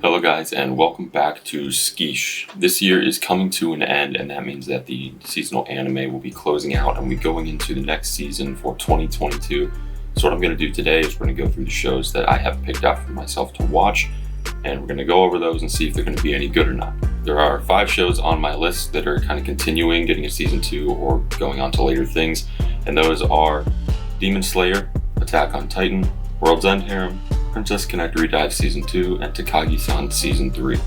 Hello guys and welcome back to Skish. This year is coming to an end and that means that the seasonal anime will be closing out and we're going into the next season for 2022. So what I'm going to do today is we're going to go through the shows that I have picked out for myself to watch and we're going to go over those and see if they're going to be any good or not. There are 5 shows on my list that are kind of continuing, getting a season 2 or going on to later things, and those are Demon Slayer, Attack on Titan, World's End Harem, Princess Connect Redive Season 2, and Takagi-san Season 3.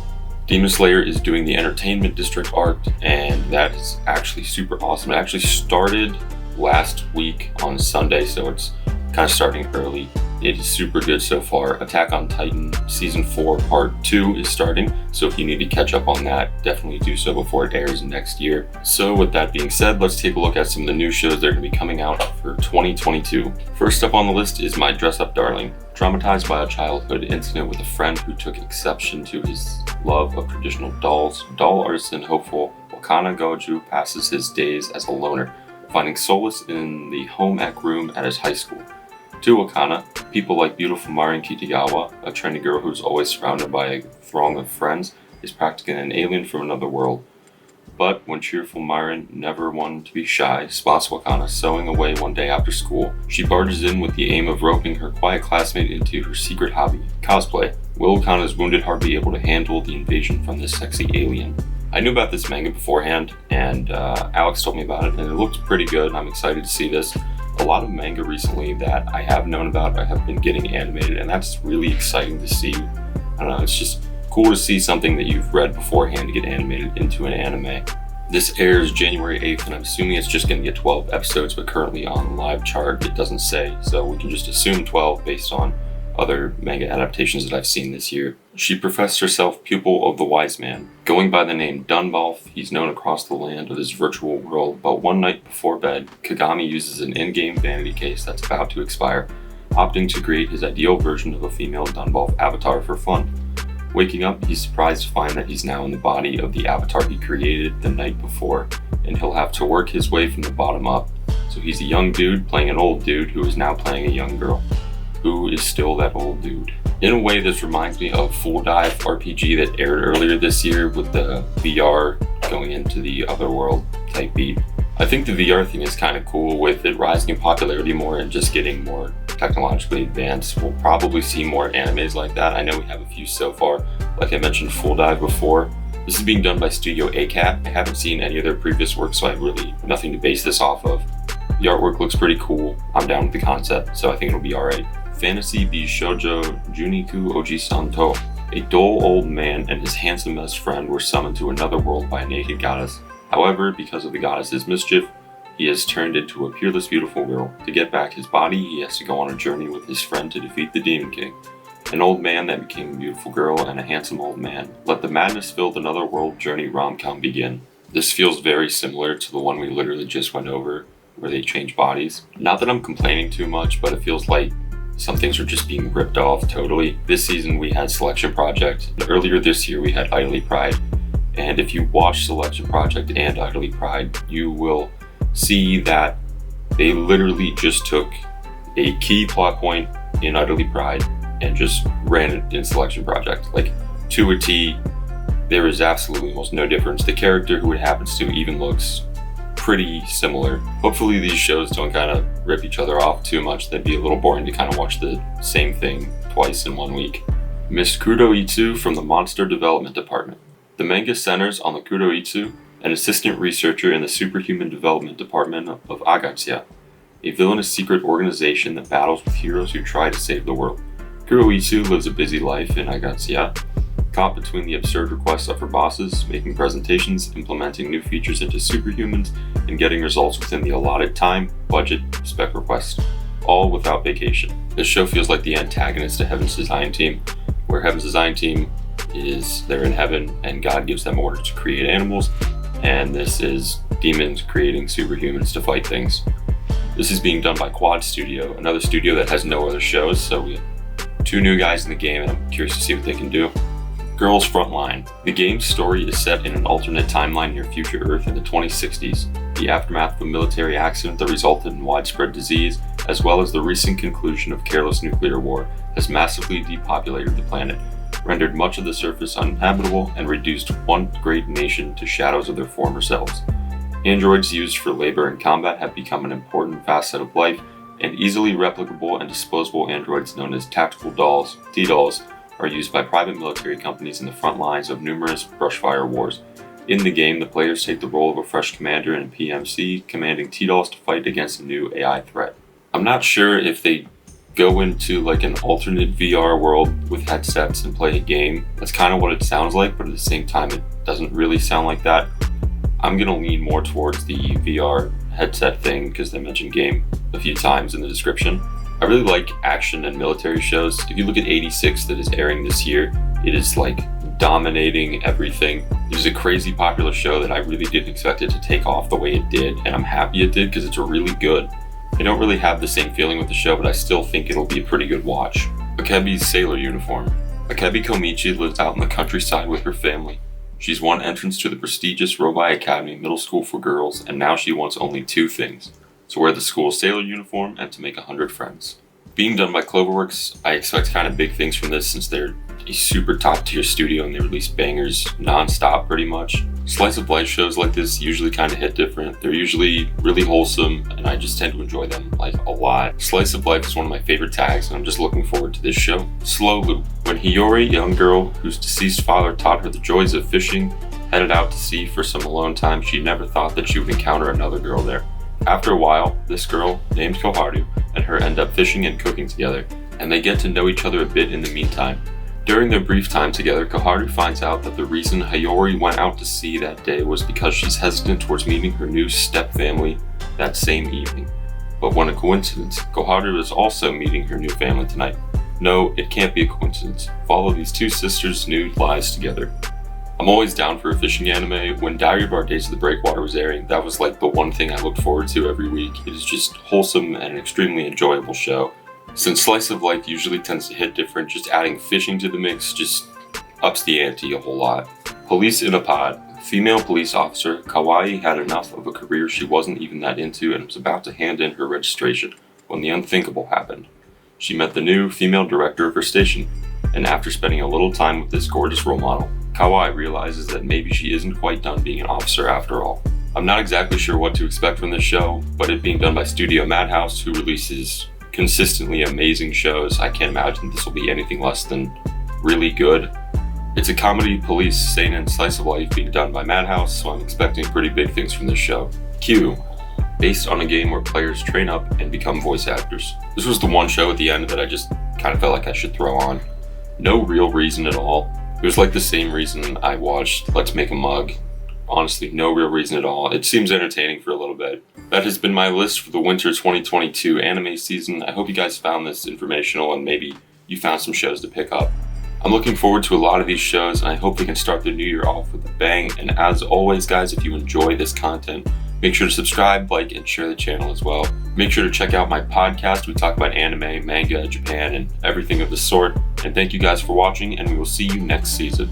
Demon Slayer is doing the Entertainment District arc, and that is actually super awesome. It actually started last week on Sunday, so it's kind of starting early. It is super good so far. Attack on Titan Season 4 Part 2 is starting, so if you need to catch up on that, definitely do so before it airs next year. So with that being said, let's take a look at some of the new shows that are going to be coming out for 2022. First up on the list is My DressUp Darling. Traumatized by a childhood incident with a friend who took exception to his love of traditional dolls, doll artist and hopeful Wakana Goju passes his days as a loner, finding solace in the home ec room at his high school. To Wakana, people like beautiful Marin Kitagawa, a trendy girl who's always surrounded by a throng of friends, is practically an alien from another world. But when cheerful Marin, never one to be shy, spots Wakana sewing away one day after school, she barges in with the aim of roping her quiet classmate into her secret hobby, cosplay. Will Wakana's wounded heart be able to handle the invasion from this sexy alien? I knew about this manga beforehand, and Alex told me about it, and it looked pretty good, and I'm excited to see this. A lot of manga recently that I have known about I have been getting animated, and that's really exciting to see. I don't know, it's just cool to see something that you've read beforehand to get animated into an anime. This airs January 8th, and I'm assuming it's just going to get 12 episodes, but currently on Live Chart it doesn't say, so we can just assume 12 based on other manga adaptations that I've seen this year. She professed herself pupil of the wise man. Going by the name Dunbalf, he's known across the land of his virtual world, but one night before bed, Kagami uses an in-game vanity case that's about to expire, opting to create his ideal version of a female Dunbalf avatar for fun. Waking up, he's surprised to find that he's now in the body of the avatar he created the night before, and he'll have to work his way from the bottom up. So he's a young dude playing an old dude who is now playing a young girl, who is still that old dude. In a way, this reminds me of Full Dive RPG that aired earlier this year with the VR going into the other world type beat. I think the VR thing is kind of cool with it rising in popularity more and just getting more technologically advanced. We'll probably see more animes like that. I know we have a few so far. Like I mentioned Full Dive before. This is being done by Studio ACAT. I haven't seen any of their previous work, so I have really nothing to base this off of. The artwork looks pretty cool. I'm down with the concept, so I think it'll be alright. Fantasy Bishoujo Juniku Oji-san To. A dull old man and his handsome best friend were summoned to another world by a naked goddess. However, because of the goddess's mischief, he has turned into a peerless beautiful girl. To get back his body, he has to go on a journey with his friend to defeat the Demon King. An old man that became a beautiful girl and a handsome old man. Let the madness-filled another world journey rom-com begin. This feels very similar to the one we literally just went over, where they change bodies. Not that I'm complaining too much, but it feels like some things are just being ripped off totally. This season we had Selection Project. Earlier this year we had Idly Pride. And if you watch Selection Project and Idly Pride, you will see that they literally just took a key plot point in Idly Pride and just ran it in Selection Project. Like, to a T, there is absolutely almost no difference. The character who it happens to even looks pretty similar. Hopefully these shows don't kind of rip each other off too much. That'd be a little boring to kind of watch the same thing twice in one week. Miss Kuroitsu from the Monster Development Department. The manga centers on the Kuroitsu, an assistant researcher in the Superhuman Development Department of Agatsia, a villainous secret organization that battles with heroes who try to save the world. Kuroitsu lives a busy life in Agatsia, caught between the absurd requests of her bosses, making presentations, implementing new features into superhumans, and getting results within the allotted time, budget, spec request, all without vacation. This show feels like the antagonist to Heaven's Design Team, where Heaven's Design Team they're in heaven and God gives them orders to create animals, and this is demons creating superhumans to fight things. This is being done by Quad Studio, another studio that has no other shows, so we have 2 new guys in the game and I'm curious to see what they can do. Girls Frontline. The game's story is set in an alternate timeline near future Earth in the 2060s. The aftermath of a military accident that resulted in widespread disease, as well as the recent conclusion of careless nuclear war, has massively depopulated the planet. rendered much of the surface uninhabitable, and reduced one great nation to shadows of their former selves. Androids used for labor and combat have become an important facet of life, and easily replicable and disposable androids known as tactical dolls, T-dolls, are used by private military companies in the front lines of numerous brushfire wars. In the game, the players take the role of a fresh commander and PMC, commanding T-dolls to fight against a new AI threat. I'm not sure if they go into like an alternate VR world with headsets and play a game. That's kind of what it sounds like, but at the same time, it doesn't really sound like that. I'm going to lean more towards the VR headset thing because they mentioned game a few times in the description. I really like action and military shows. If you look at 86 that is airing this year, it is like dominating everything. It is a crazy popular show that I really didn't expect it to take off the way it did, and I'm happy it did because it's really good. I don't really have the same feeling with the show, but I still think it'll be a pretty good watch. Akebi's sailor uniform. Akebi Komichi lives out in the countryside with her family. She's won entrance to the prestigious Robai Academy Middle School for Girls, and now she wants only two things: to wear the school's sailor uniform and to make 100 friends. Being done by Cloverworks, I expect kind of big things from this since they're a super top tier studio and they release bangers non-stop pretty much. Slice of life shows like this usually kind of hit different. They're usually really wholesome and I just tend to enjoy them like a lot. Slice of life is one of my favorite tags and I'm just looking forward to this show. Slow Loop. When Hiyori, a young girl whose deceased father taught her the joys of fishing, headed out to sea for some alone time, she never thought that she would encounter another girl there. After a while, this girl, named Koharu, and her end up fishing and cooking together, and they get to know each other a bit in the meantime. During their brief time together, Koharu finds out that the reason Hiyori went out to sea that day was because she's hesitant towards meeting her new step-family that same evening. But what a coincidence, Koharu is also meeting her new family tonight. No, it can't be a coincidence. Follow these two sisters' new lives together. I'm always down for a fishing anime. When Diary of Our Days of the Breakwater was airing, that was like the one thing I looked forward to every week. It is just wholesome and an extremely enjoyable show. Since Slice of Life usually tends to hit different, just adding fishing to the mix just ups the ante a whole lot. Police in a Pod. Female police officer Kawai had enough of a career she wasn't even that into and was about to hand in her registration when the unthinkable happened. She met the new female director of her station, and after spending a little time with this gorgeous role model, Kawai realizes that maybe she isn't quite done being an officer after all. I'm not exactly sure what to expect from this show, but it being done by Studio Madhouse, who releases consistently amazing shows, I can't imagine this will be anything less than really good. It's a comedy, police, seinen, slice of life being done by Madhouse, so I'm expecting pretty big things from this show. Q. Based on a game where players train up and become voice actors. This was the one show at the end that I just kind of felt like I should throw on. No real reason at all. It was like the same reason I watched Let's Make a Mug. Honestly, no real reason at all. It seems entertaining for a little bit. That has been my list for the winter 2022 anime season. I hope you guys found this informational and maybe you found some shows to pick up. I'm looking forward to a lot of these shows and I hope we can start the new year off with a bang. And as always, guys, if you enjoy this content, make sure to subscribe, like, and share the channel as well. Make sure to check out my podcast. We talk about anime, manga, Japan, and everything of the sort. And thank you guys for watching, and we will see you next season.